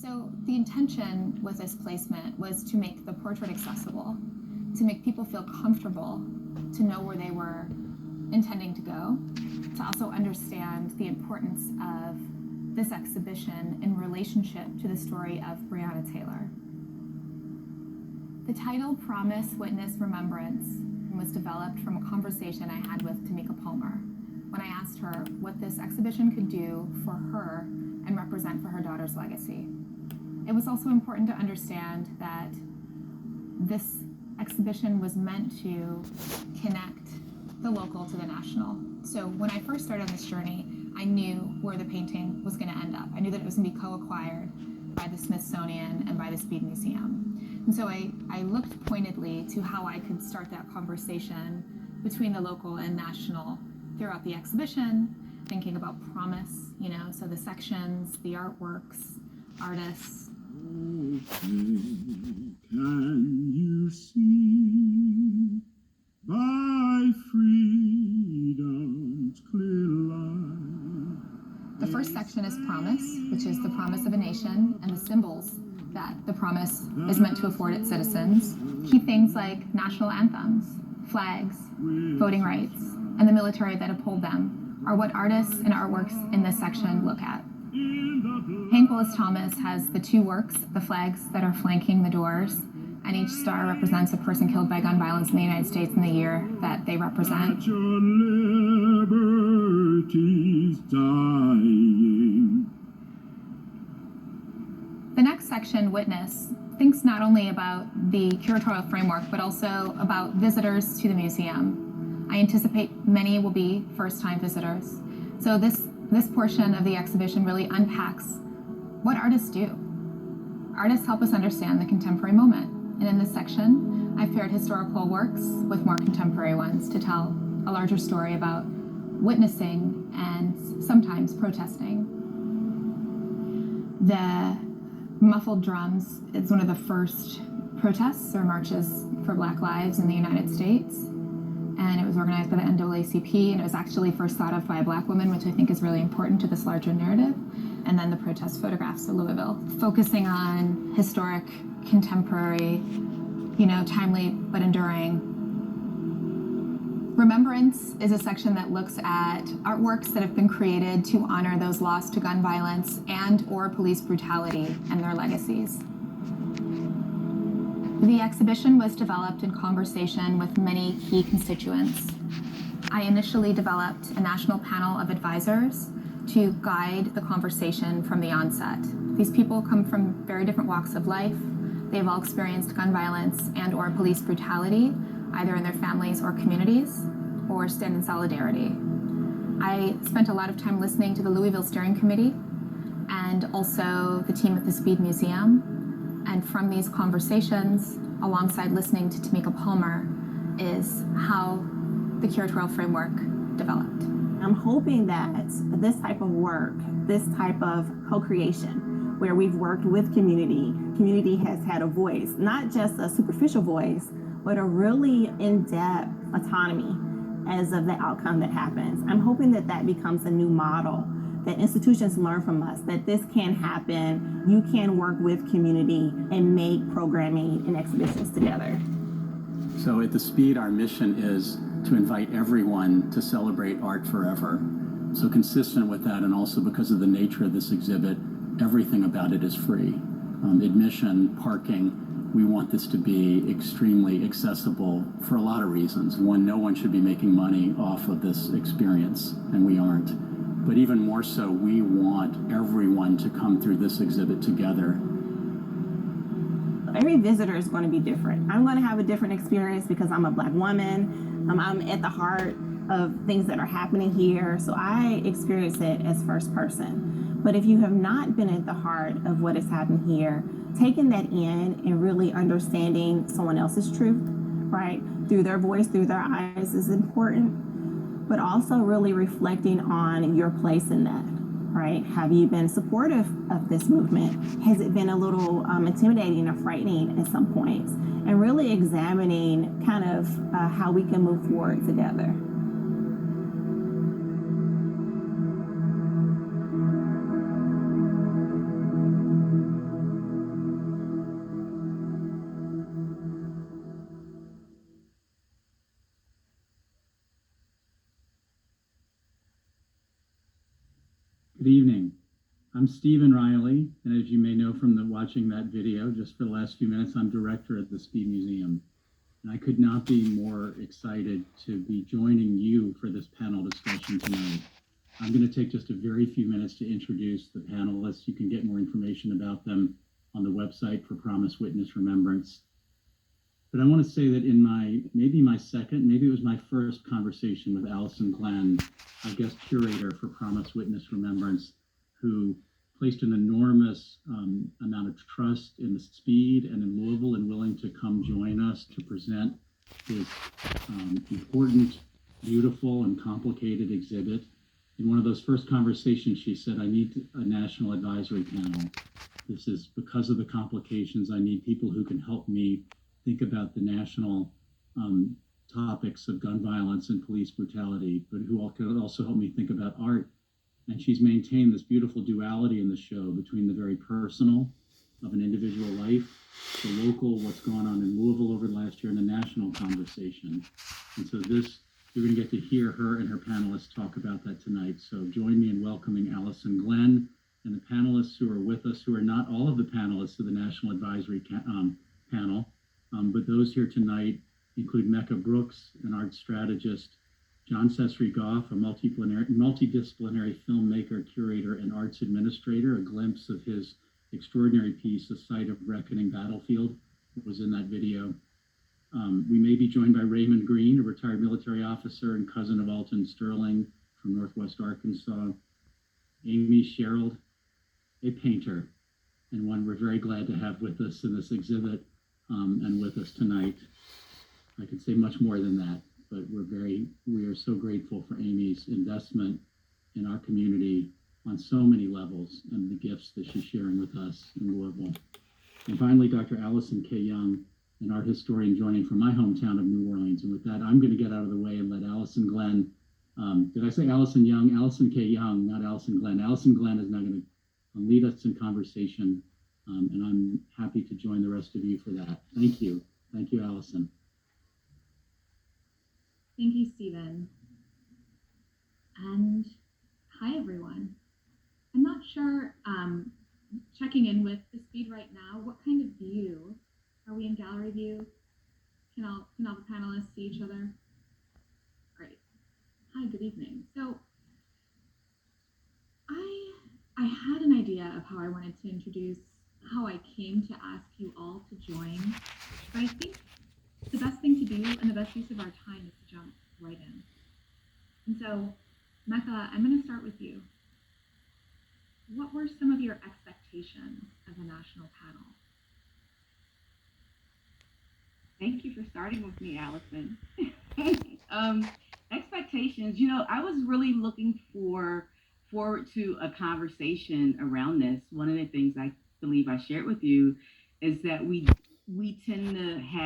So the intention with this placement was to make the portrait accessible, to make people feel comfortable, to know where they were intending to go, to also understand the importance of this exhibition in relationship to the story of Breonna Taylor. The title Promise, Witness, Remembrance was developed from a conversation I had with Tamika Palmer when I asked her what this exhibition could do for her and represent for her daughter's legacy. It was also important to understand that this exhibition was meant to connect the local to the national. So when I first started on this journey, I knew where the painting was going to end up. I knew that it was going to be co-acquired by the Smithsonian and by the Speed Museum. And so I looked pointedly to how I could start that conversation between the local and national throughout the exhibition, thinking about promise, so the sections, the artworks, artists. Can you see by freedom's clear light? The first section is promise, which is the promise of a nation and the symbols that the promise is meant to afford its citizens. Key things like national anthems, flags, voting rights, and the military that uphold them are what artists and artworks in this section look at. Hank Willis Thomas has the two works, the flags that are flanking the doors, and each star represents a person killed by gun violence in the United States in the year that they represent. At your liberty's dying. The next section, Witness, thinks not only about the curatorial framework, but also about visitors to the museum. I anticipate many will be first-time visitors. So this portion of the exhibition really unpacks what artists do. Artists help us understand the contemporary moment. And in this section, I've paired historical works with more contemporary ones to tell a larger story about witnessing and sometimes protesting. The muffled drums is one of the first protests or marches for Black lives in the United States. And it was organized by the NAACP, and it was actually first thought of by a Black woman, which I think is really important to this larger narrative. And then the protest photographs of Louisville, focusing on historic, contemporary, timely but enduring. Remembrance is a section that looks at artworks that have been created to honor those lost to gun violence and or police brutality and their legacies. The exhibition was developed in conversation with many key constituents. I initially developed a national panel of advisors to guide the conversation from the onset. These people come from very different walks of life. They've all experienced gun violence and or police brutality, either in their families or communities, or stand in solidarity. I spent a lot of time listening to the Louisville Steering Committee and also the team at the Speed Museum. And from these conversations, alongside listening to Tamika Palmer, is how the curatorial framework developed. I'm hoping that this type of work, this type of co-creation, where we've worked with community has had a voice, not just a superficial voice, but a really in-depth autonomy as of the outcome that happens. I'm hoping that that becomes a new model, that institutions learn from us, that this can happen. You can work with community and make programming and exhibitions together. So at the Speed, our mission is to invite everyone to celebrate art forever. So consistent with that, and also because of the nature of this exhibit, everything about it is free. Admission, parking, we want this to be extremely accessible for a lot of reasons. One, no one should be making money off of this experience, and we aren't. But even more so, we want everyone to come through this exhibit together. Every visitor is going to be different. I'm going to have a different experience because I'm a Black woman. I'm at the heart of things that are happening here, so I experience it as first person. But if you have not been at the heart of what has happened here, taking that in and really understanding someone else's truth, right, through their voice, through their eyes is important. But also really reflecting on your place in that, right? Have you been supportive of this movement? Has it been a little intimidating or frightening at some points? And really examining kind of how we can move forward together. Good evening. I'm Stephen Riley, and as you may know from watching that video, just for the last few minutes, I'm director at the Speed Museum. And I could not be more excited to be joining you for this panel discussion tonight. I'm going to take just a very few minutes to introduce the panelists. You can get more information about them on the website for Promise Witness Remembrance. But I want to say that in maybe my second, maybe it was my first conversation with Allison Glenn, our guest curator for Promise Witness Remembrance, who placed an enormous amount of trust in the Speed and in Louisville and willing to come join us to present this important, beautiful, and complicated exhibit. In one of those first conversations, she said, I need a national advisory panel. This is because of the complications. I need people who can help me think about the national topics of gun violence and police brutality, but who can also help me think about art. And she's maintained this beautiful duality in the show between the very personal of an individual life, the local, what's gone on in Louisville over the last year, and the national conversation. And so you're going to get to hear her and her panelists talk about that tonight. So join me in welcoming Allison Glenn and the panelists who are with us, who are not all of the panelists of the National Advisory Panel, but those here tonight include Mecca Brooks, an art strategist, John Sesri Goff, a multidisciplinary filmmaker, curator, and arts administrator. A glimpse of his extraordinary piece, A Site of Reckoning Battlefield, was in that video. We may be joined by Raymond Green, a retired military officer and cousin of Alton Sterling from Northwest Arkansas. Amy Sherrill, a painter, and one we're very glad to have with us in this exhibit and with us tonight. I could say much more than that, but we are so grateful for Amy's investment in our community on so many levels and the gifts that she's sharing with us in Louisville. And finally, Dr. Allison K. Young, an art historian joining from my hometown of New Orleans. And with that, I'm going to get out of the way and let Allison Glenn, did I say Allison Young? Allison K. Young, not Allison Glenn. Allison Glenn is now going to lead us in conversation, and I'm happy to join the rest of you for that. Thank you. Thank you, Allison. Thank you, Stephen. And hi, everyone. I'm not sure, checking in with the Speed right now, what kind of view? Are we in gallery view? Can all the panelists see each other? Great. Hi, good evening. So I had an idea of how I wanted to introduce how I came to ask you all to join, but I think the best thing to do and the best use of our time is to jump right in. And so, Mecca, I'm going to start with you. What were some of your expectations of the national panel? Thank you for starting with me, Allison. Expectations, I was really looking forward to a conversation around this. One of the things I believe I shared with you is that we tend to have